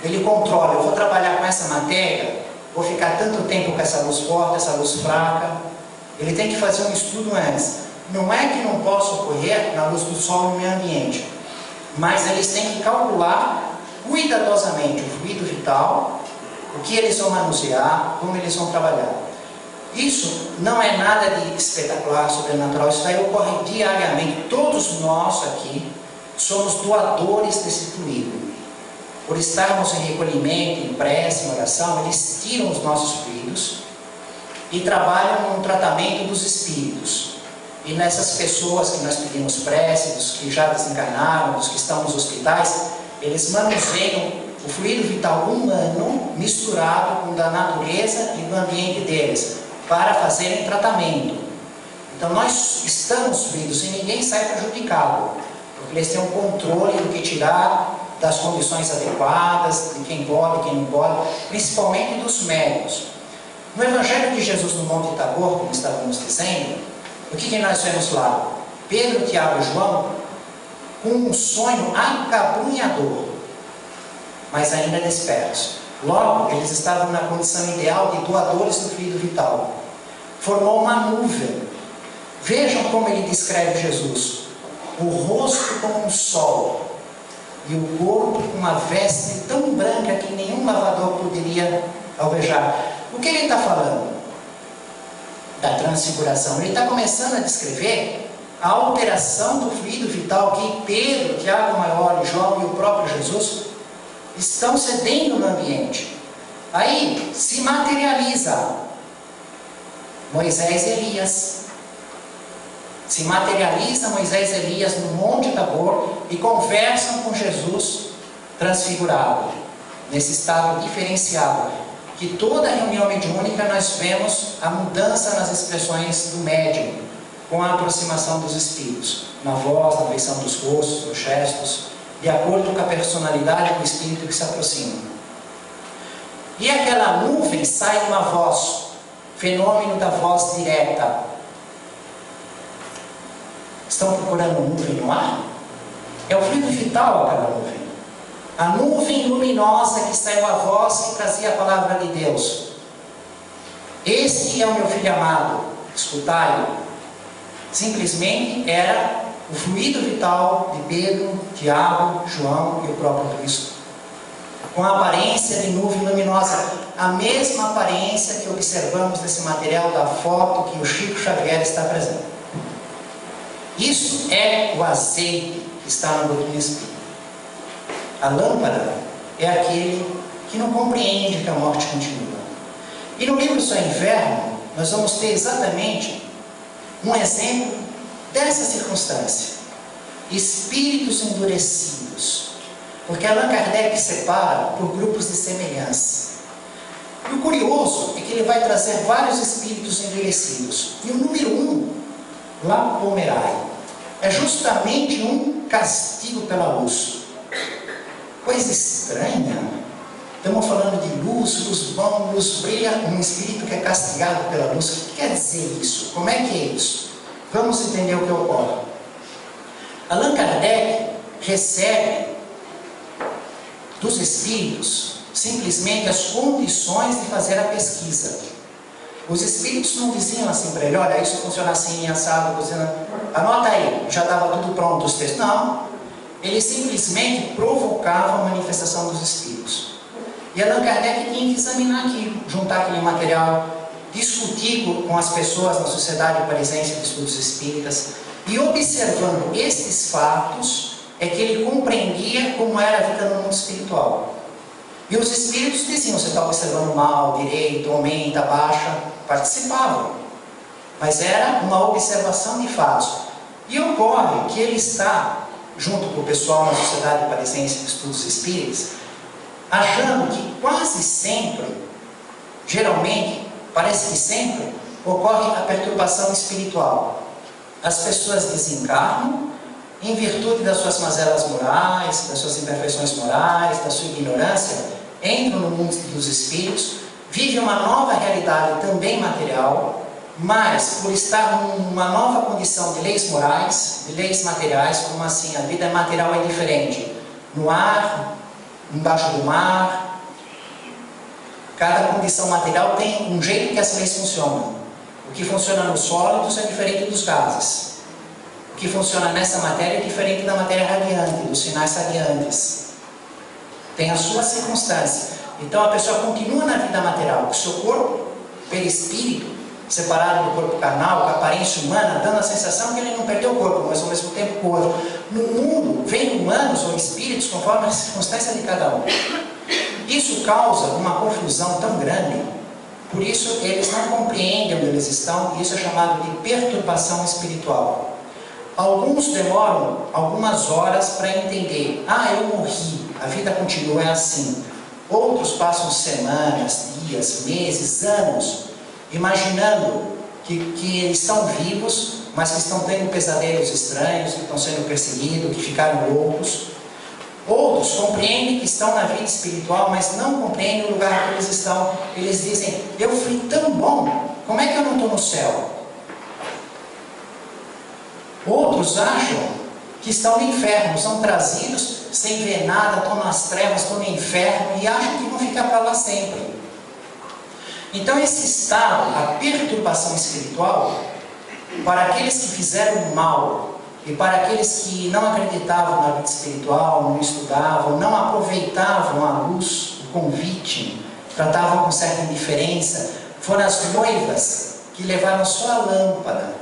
Ele controla, eu vou trabalhar com essa matéria, vou ficar tanto tempo com essa luz forte, essa luz fraca. Ele tem que fazer um estudo antes. Não é que não possa ocorrer na luz do sol no meio ambiente, mas eles têm que calcular cuidadosamente o fluido vital, o que eles vão manusear, como eles vão trabalhar. Isso não é nada de espetacular, sobrenatural, isso daí ocorre diariamente. Todos nós aqui somos doadores desse fluido. Por estarmos em recolhimento, em prece, em oração, eles tiram os nossos fluidos e trabalham no tratamento dos espíritos. E nessas pessoas que nós pedimos prece, dos que já desencarnaram, dos que estão nos hospitais, eles manuseiam o fluido vital humano misturado com o da natureza e do ambiente deles, para fazerem tratamento. Então nós estamos fluidos e ninguém sai prejudicado, porque eles têm um controle do que tirar, das condições adequadas, de quem pode, quem não pode, principalmente dos médicos. No Evangelho de Jesus no Monte Tabor, como estávamos dizendo, o que nós vemos lá? Pedro, Tiago e João, com um sonho acabrunhador, mas ainda despertos. Logo, eles estavam na condição ideal de doadores do fluido vital. Formou uma nuvem. Vejam como ele descreve Jesus: o rosto como um sol, e o corpo com uma veste tão branca que nenhum lavador poderia alvejar. O que ele está falando? Da transfiguração. Ele está começando a descrever a alteração do fluido vital que Pedro, Tiago Maior, João e o próprio Jesus estão cedendo no ambiente. Aí se materializa Moisés e Elias. Se materializa Moisés e Elias no Monte Tabor e conversam com Jesus transfigurado, nesse estado diferenciado, que toda reunião mediúnica nós vemos a mudança nas expressões do médium, com a aproximação dos espíritos, na voz, na feição dos rostos, nos gestos, de acordo com a personalidade do espírito que se aproxima. E aquela nuvem sai uma voz, fenômeno da voz direta. Estão procurando nuvem no ar? É o fluido vital aquela nuvem. A nuvem luminosa que saiu a voz que trazia a palavra de Deus. Este é o meu filho amado, escutai-o. Simplesmente era o fluido vital de Pedro, Tiago, João e o próprio Cristo, com a aparência de nuvem luminosa, a mesma aparência que observamos nesse material da foto que o Chico Xavier está apresentando. Isso é o azeite que está no doutrina espírita. A lâmpada é aquele que não compreende que a morte continua. E no livro Só Inferno, nós vamos ter exatamente um exemplo dessa circunstância. Espíritos endurecidos. Porque Allan Kardec separa por grupos de semelhança. E o curioso é que ele vai trazer vários espíritos endurecidos. E o número 1, Lapomerai, é justamente um castigo pela luz. Coisa estranha. Estamos falando de luz, luz bom, luz brilha, um espírito que é castigado pela luz. O que quer dizer isso? Como é que é isso? Vamos entender o que ocorre. Allan Kardec recebe dos espíritos simplesmente as condições de fazer a pesquisa. Os espíritos não diziam assim para ele: olha, isso funciona assim, assado, anota aí, já estava tudo pronto os textos. Não, ele simplesmente provocava a manifestação dos espíritos. E Allan Kardec tinha que examinar aquilo, juntar aquele material, discutir com as pessoas na Sociedade Parisiense de Estudos Espíritas, e observando esses fatos, é que ele compreendia como era a vida no mundo espiritual. E os espíritos diziam: você está observando mal, direito, aumenta, baixa. Participavam. Mas era uma observação de fatos. E ocorre que ele está, junto com o pessoal na Sociedade Parisiense de Estudos Espíritas, achando que quase sempre, geralmente, parece que sempre, ocorre a perturbação espiritual. As pessoas desencarnam em virtude das suas mazelas morais, das suas imperfeições morais, da sua ignorância, entram no mundo dos espíritos, vivem uma nova realidade também material, mas por estar numa nova condição de leis morais, de leis materiais, como assim, a vida material é diferente. No ar, embaixo do mar, cada condição material tem um jeito que as leis funcionam. O que funciona nos sólidos é diferente dos gases. O que funciona nessa matéria é diferente da matéria radiante, dos sinais radiantes. tem a sua circunstância. Então a pessoa continua na vida material, o seu corpo, perispírito, separado do corpo carnal, com a aparência humana, dando a sensação que ele não perdeu o corpo, mas ao mesmo tempo o corpo. No mundo, vem humanos ou espíritos conforme a circunstância de cada um. Isso causa uma confusão tão grande, por isso eles não compreendem onde eles estão, e isso é chamado de perturbação espiritual. Alguns demoram algumas horas para entender, eu morri, a vida continua, é assim. Outros passam semanas, dias, meses, anos, imaginando que estão vivos, mas que estão tendo pesadelos estranhos, que estão sendo perseguidos, que ficaram loucos. Outros compreendem que estão na vida espiritual, mas não compreendem o lugar que eles estão. Eles dizem, eu fui tão bom, como é que eu não estou no céu? Outros acham que estão no inferno, são trazidos sem ver nada, estão nas trevas, estão no inferno e acham que vão ficar para lá sempre. Então esse estado, a perturbação espiritual, para aqueles que fizeram mal e para aqueles que não acreditavam na vida espiritual, não estudavam, não aproveitavam a luz, o convite, tratavam com certa indiferença, foram as noivas que levaram só a lâmpada,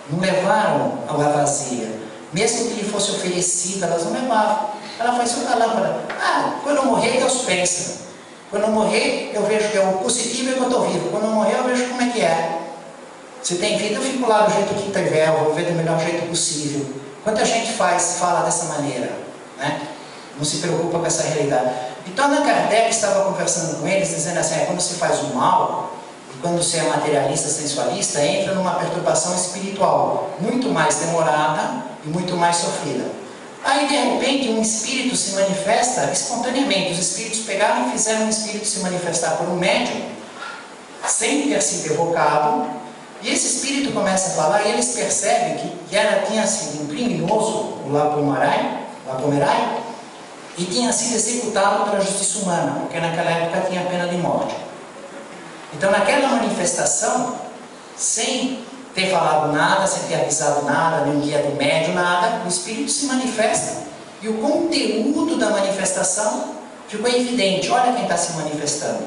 não levaram a vasilha. Mesmo que lhe fosse oferecida, elas não levavam. Ela faz só a lâmpada. Quando eu morrer, Deus pensa. Quando eu morrer, eu vejo que é o positivo e que eu estou vivo. Quando eu morrer, eu vejo como é que é. Se tem vida, eu fico lá do jeito que tiver, eu vou ver do melhor jeito possível. Quanta gente fala dessa maneira, né? Não se preocupa com essa realidade. Então, Allan Kardec estava conversando com eles, dizendo assim, quando se faz o mal, e quando você é materialista, sensualista, entra numa perturbação espiritual, muito mais demorada e muito mais sofrida. Aí, de repente, um espírito se manifesta espontaneamente. Os espíritos pegaram e fizeram um espírito se manifestar por um médium, sem ter sido evocado, e esse espírito começa a falar, e eles percebem que tinha sido um criminoso, o Lapomerai, e tinha sido executado pela justiça humana, porque naquela época tinha pena de morte. Então, naquela manifestação, sem ter falado nada, sem ter avisado nada, nem guia do médium, nada, o espírito se manifesta. E o conteúdo da manifestação ficou evidente. Olha quem está se manifestando.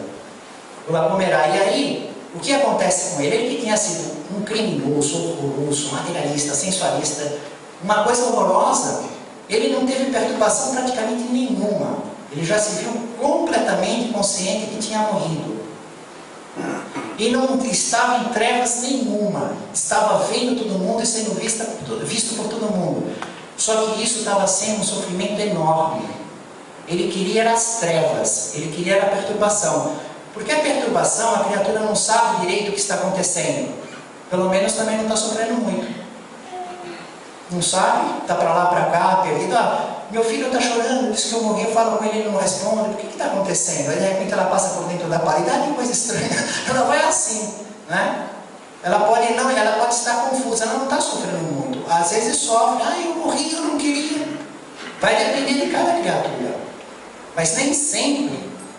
O Lapomerai. E aí, o que acontece com ele? Ele que tinha sido um criminoso, horroroso, materialista, sensualista, uma coisa horrorosa, ele não teve perturbação praticamente nenhuma. Ele já se viu completamente consciente que tinha morrido. E não estava em trevas nenhuma, estava vendo todo mundo e sendo visto por todo mundo. Só que isso estava sendo um sofrimento enorme. Ele queria as trevas, ele queria a perturbação. Porque a perturbação, a criatura não sabe direito o que está acontecendo. Pelo menos também não está sofrendo muito. Não sabe, está para lá, para cá, perdido. Meu filho está chorando, diz que eu morri, eu falo com ele, ele não responde. O que está acontecendo? Aí de repente ela passa por dentro da parede, que coisa estranha. Ela vai assim, né? Ela pode estar confusa, ela não está sofrendo muito. Às vezes sofre, eu morri, eu não queria. Vai depender de cada criatura. Mas nem sempre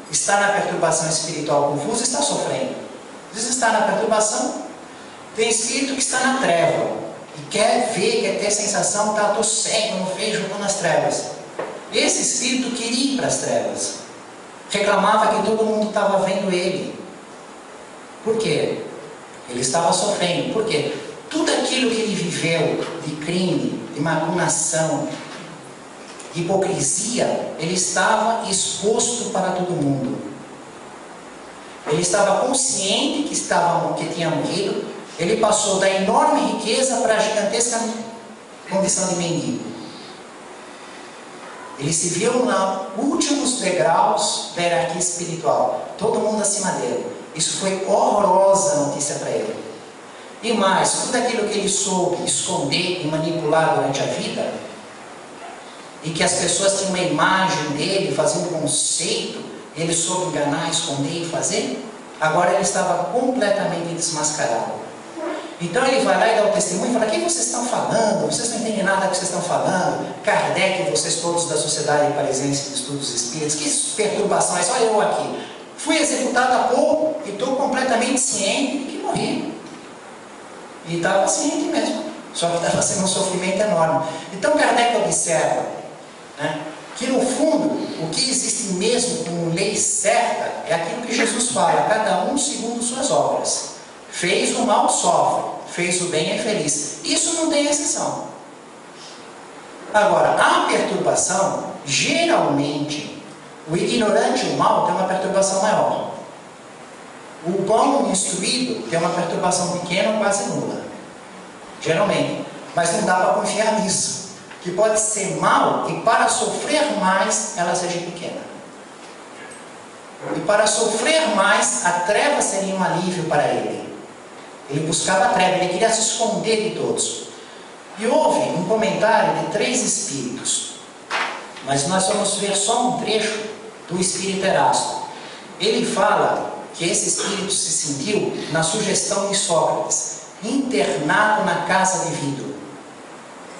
está na perturbação espiritual confusa, está sofrendo. Às vezes está na perturbação, tem espírito que está na treva. E quer ver, quer ter a sensação, estou cego, não vejo, estou nas trevas. Esse espírito queria ir para as trevas. Reclamava que todo mundo estava vendo ele. Por quê? Ele estava sofrendo. Por quê? Tudo aquilo que ele viveu de crime, de macunação, de hipocrisia, ele estava exposto para todo mundo. Ele estava consciente que tinha morrido. Ele passou da enorme riqueza para a gigantesca condição de mendigo. Ele se viu nos últimos degraus da hierarquia espiritual. Todo mundo acima dele. Isso foi horrorosa notícia para ele. E mais, tudo aquilo que ele soube esconder e manipular durante a vida, e que as pessoas tinham uma imagem dele, faziam um conceito, ele soube enganar, esconder e fazer, agora ele estava completamente desmascarado. Então ele vai lá e dá o testemunho e fala: o que vocês estão falando? Vocês não entendem nada do que vocês estão falando. Kardec e vocês todos da Sociedade Parisiense de Estudos Espíritas, que perturbações, olha eu aqui. Fui executado há pouco e estou completamente ciente de que morri. E estava ciente mesmo, só que estava sendo um sofrimento enorme. Então Kardec observa, né, que no fundo, o que existe mesmo como lei certa é aquilo que Jesus fala, cada um segundo suas obras. Fez o mal, sofre, fez o bem, é feliz. Isso não tem exceção. Agora, a perturbação, geralmente, o ignorante e o mal tem uma perturbação maior. O bom instruído tem uma perturbação pequena ou quase nula. Geralmente. Mas não dá para confiar nisso. Que pode ser mal e para sofrer mais, ela seja pequena. E para sofrer mais, a treva seria um alívio para ele. Ele buscava a treva, ele queria se esconder de todos. E houve um comentário de 3 espíritos. Mas nós vamos ver só um trecho do espírito Erasto. Ele fala que esse espírito se sentiu na sugestão de Sócrates, internado na casa de vidro.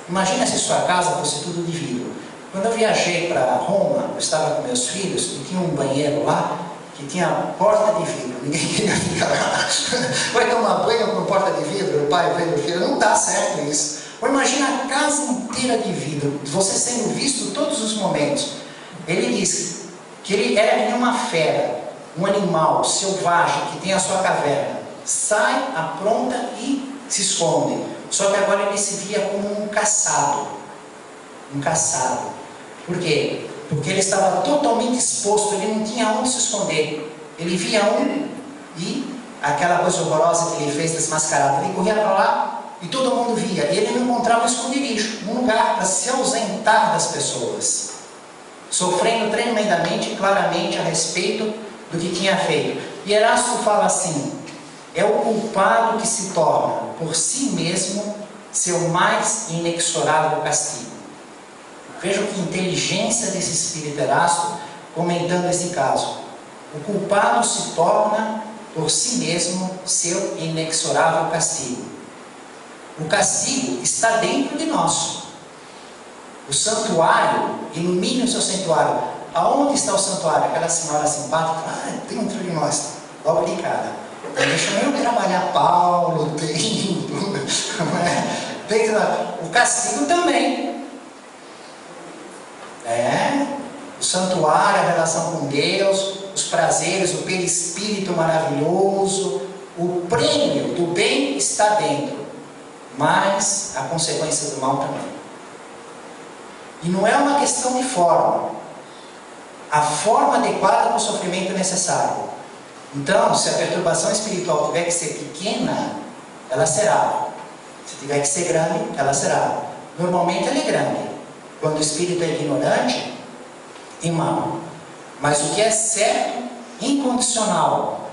Imagina se sua casa fosse tudo de vidro. Quando eu viajei para Roma, eu estava com meus filhos e tinha um banheiro lá que tinha porta de vidro. Ninguém queria ficar lá. Vai tomar banho com porta de vidro? O pai veio do filho. Não dá certo isso. Ou imagina a casa inteira de vidro, você sendo visto todos os momentos. Ele disse que ele era como uma fera, um animal selvagem que tem a sua caverna. Sai, apronta e se esconde. Só que agora ele se via como um caçado. Um caçado. Por quê? Porque ele estava totalmente exposto, ele não tinha onde se esconder. Ele via um e aquela coisa horrorosa que ele fez desmascarado, ele corria para lá e todo mundo via. E ele não encontrava um esconderijo, um lugar para se ausentar das pessoas. Sofrendo tremendamente e claramente a respeito do que tinha feito. E Erasto fala assim: é o culpado que se torna, por si mesmo, seu mais inexorável castigo. Vejam que inteligência desse espírito Erasto, comentando esse caso. O culpado se torna, por si mesmo, seu inexorável castigo. O castigo está dentro de nós. O santuário, ilumine o seu santuário. Aonde está o santuário? Aquela senhora simpática, dentro de nós, logo de cara. Deixa eu trabalhar Paulo, o castigo também. O santuário, a relação com Deus, os prazeres, o perispírito maravilhoso, o prêmio do bem está dentro, mas a consequência do mal também. E não é uma questão de forma. A forma adequada para o sofrimento é necessário. Então, se a perturbação espiritual tiver que ser pequena, ela será. Se tiver que ser grande, ela será. Normalmente ela é grande. Quando o espírito é ignorante e mau. Mas o que é certo, incondicional,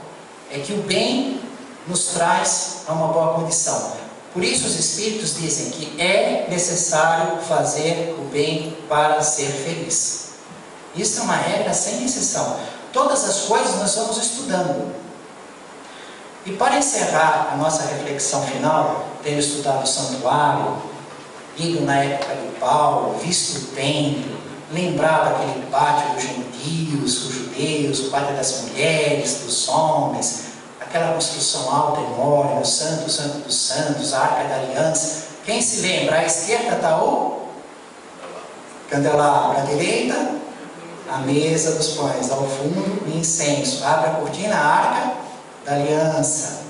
é que o bem nos traz a uma boa condição. Por isso os espíritos dizem que é necessário fazer o bem para ser feliz. Isso é uma regra sem exceção. Todas as coisas nós vamos estudando. E para encerrar a nossa reflexão final, tendo estudado o santuário, ido na época de Paulo, visto o templo, lembrado aquele pátio dos gentios, dos judeus, o pátio das mulheres, dos homens, aquela construção alta e enorme, o santo dos santos, a arca da aliança. Quem se lembra? À esquerda está o candelabro, à direita a mesa dos pães, ao fundo o incenso, abre a cortina, a arca da aliança,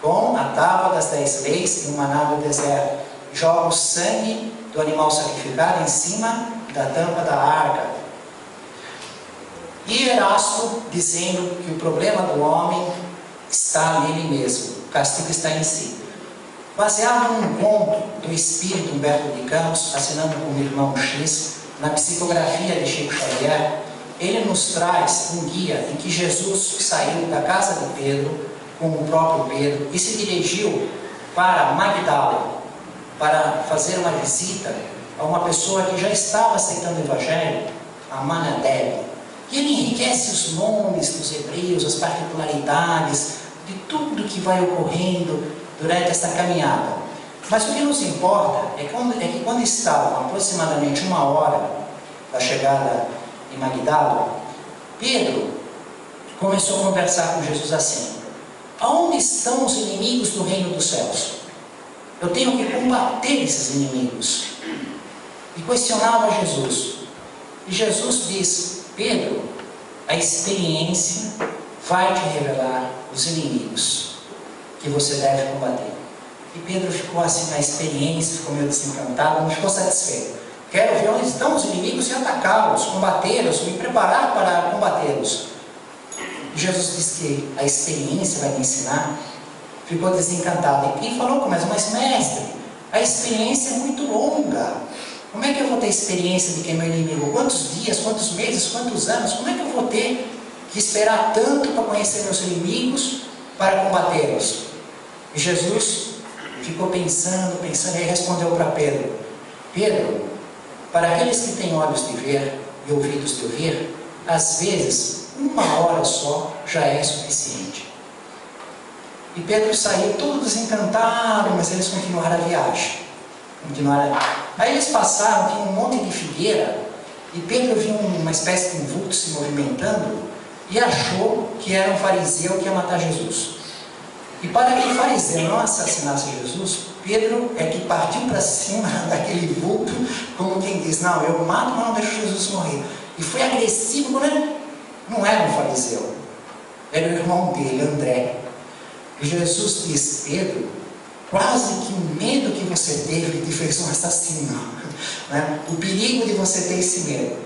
com a tábua das 10 leis e o maná do deserto. Joga o sangue do animal sacrificado em cima da tampa da arca. E Erasto dizendo que o problema do homem está nele mesmo, o castigo está em si. Baseado num conto do espírito Humberto de Campos, assinando com o irmão X, na psicografia de Chico Xavier, ele nos traz um dia em que Jesus saiu da casa de Pedro, com o próprio Pedro, e se dirigiu para Magdala, para fazer uma visita a uma pessoa que já estava aceitando o Evangelho, a Manadeb. E ele enriquece os nomes dos hebreus, as particularidades, de tudo que vai ocorrendo durante esta caminhada. Mas o que nos importa é que quando estavam aproximadamente 1 hora da chegada em Magdala, Pedro começou a conversar com Jesus assim: aonde estão os inimigos do reino dos céus? Eu tenho que combater esses inimigos. E questionava Jesus. E Jesus diz: Pedro, a experiência vai te revelar os inimigos que você deve combater. E Pedro ficou assim na experiência, ficou meio desencantado, não ficou satisfeito. Quero ver onde estão os inimigos e atacá-los, combatê-los, me preparar para combatê-los. E Jesus diz que a experiência vai me ensinar. Ficou desencantado e falou: mas mestre, a experiência é muito longa. Como é que eu vou ter experiência de quem é meu inimigo? Quantos dias, quantos meses, quantos anos? Como é que eu vou ter que esperar tanto para conhecer meus inimigos, para combatê-los? E Jesus ficou pensando, e respondeu para Pedro: Pedro, para aqueles que têm olhos de ver e ouvidos de ouvir, às vezes, 1 hora só já é suficiente. E Pedro saiu todo desencantado, mas eles continuaram a viagem. Aí eles passaram, tinha um monte de figueira, e Pedro viu uma espécie de vulto se movimentando, e achou que era um fariseu que ia matar Jesus. E para que o fariseu não assassinasse Jesus, Pedro é que partiu para cima daquele vulto, como quem diz: não, eu mato, mas não deixo Jesus morrer. E foi agressivo, quando ele não era um fariseu, era o irmão dele, André. E Jesus diz: Pedro, quase que o medo que você teve te fez um assassino, né? O perigo de você ter esse medo.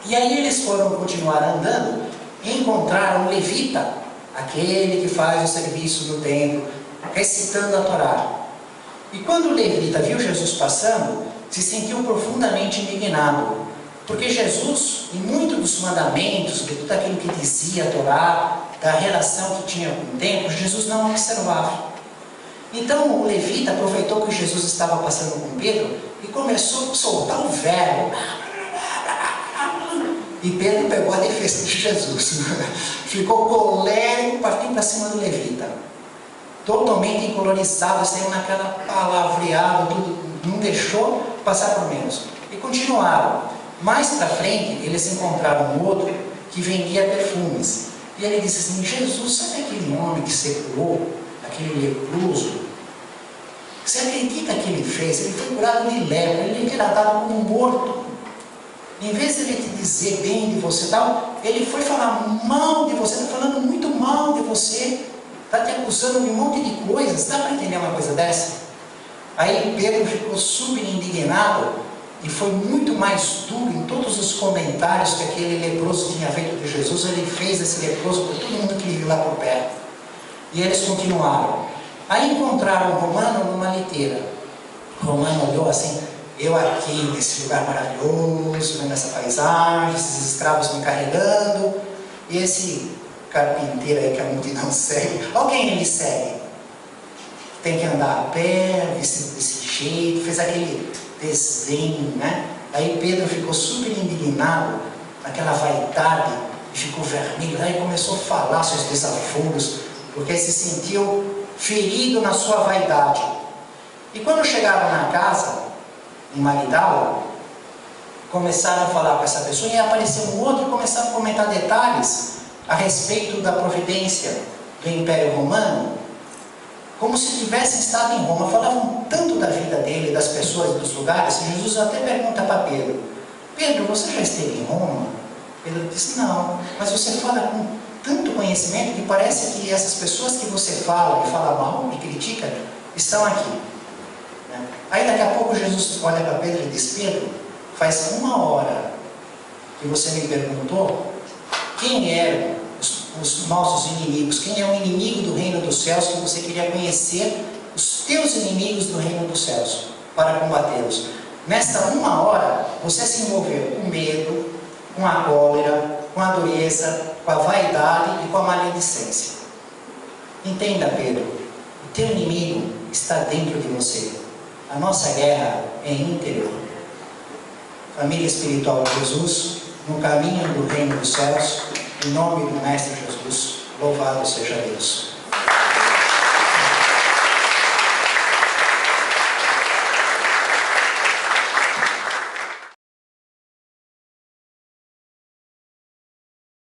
E aí eles foram continuar andando e encontraram um levita, aquele que faz o serviço no templo, recitando a Torá. E quando o levita viu Jesus passando, se sentiu profundamente indignado, porque Jesus, em muitos dos mandamentos, de tudo aquilo que dizia a Torá, da relação que tinha com o templo, Jesus não observava. Então o levita aproveitou que Jesus estava passando com Pedro e começou a soltar o verbo. E Pedro pegou a defesa de Jesus. Ficou colérico, partiu para cima do levita. Totalmente encolorizado, saiu naquela palavreada, tudo, não deixou passar por menos. E continuaram. Mais para frente, eles encontraram um outro que vendia perfumes. E ele disse assim: Jesus, sabe aquele homem que você curou, aquele leproso? Você acredita que ele fez? Ele foi curado de lepra, ele era tratado como morto. Em vez de ele te dizer bem de você tal, ele foi falar mal de você, está falando muito mal de você, está te acusando de um monte de coisas. Dá para entender uma coisa dessa? Aí Pedro ficou super indignado e foi muito mais duro em todos os comentários que aquele leproso tinha feito de Jesus. Ele fez esse leproso para todo mundo que vive lá por perto. E eles continuaram. Aí encontraram um romano numa liteira. O romano olhou assim: eu aqui nesse lugar maravilhoso, vendo essa paisagem, esses escravos me carregando, e esse carpinteiro aí que a multidão segue. Alguém ele segue. Tem que andar a pé, vestido desse jeito, fez aquele desenho, né? Aí Pedro ficou super indignado, naquela vaidade, e ficou vermelho. Aí começou a falar seus desaforos, porque se sentiu ferido na sua vaidade. E quando chegaram na casa, em Magdala, começaram a falar com essa pessoa, e apareceu um outro e começaram a comentar detalhes a respeito da providência do Império Romano, como se tivessem estado em Roma. Falavam tanto da vida dele, das pessoas, dos lugares. Jesus até pergunta para Pedro: Pedro, você já esteve em Roma? Pedro disse: não, mas você fala com tanto conhecimento que parece que essas pessoas que você fala, que fala mal, que critica, estão aqui. Aí daqui a pouco Jesus olha para Pedro e diz: Pedro, faz 1 hora que você me perguntou quem eram os nossos inimigos, quem é o inimigo do reino dos céus, que você queria conhecer os teus inimigos do reino dos céus, para combatê-los. Nesta 1 hora, você se envolveu com medo, com a cólera, com a dureza, com a vaidade e com a maledicência. Entenda, Pedro, o teu inimigo está dentro de você. A nossa guerra é interior. Família espiritual de Jesus, no caminho do reino dos céus, em nome do Mestre Jesus, louvado seja Deus.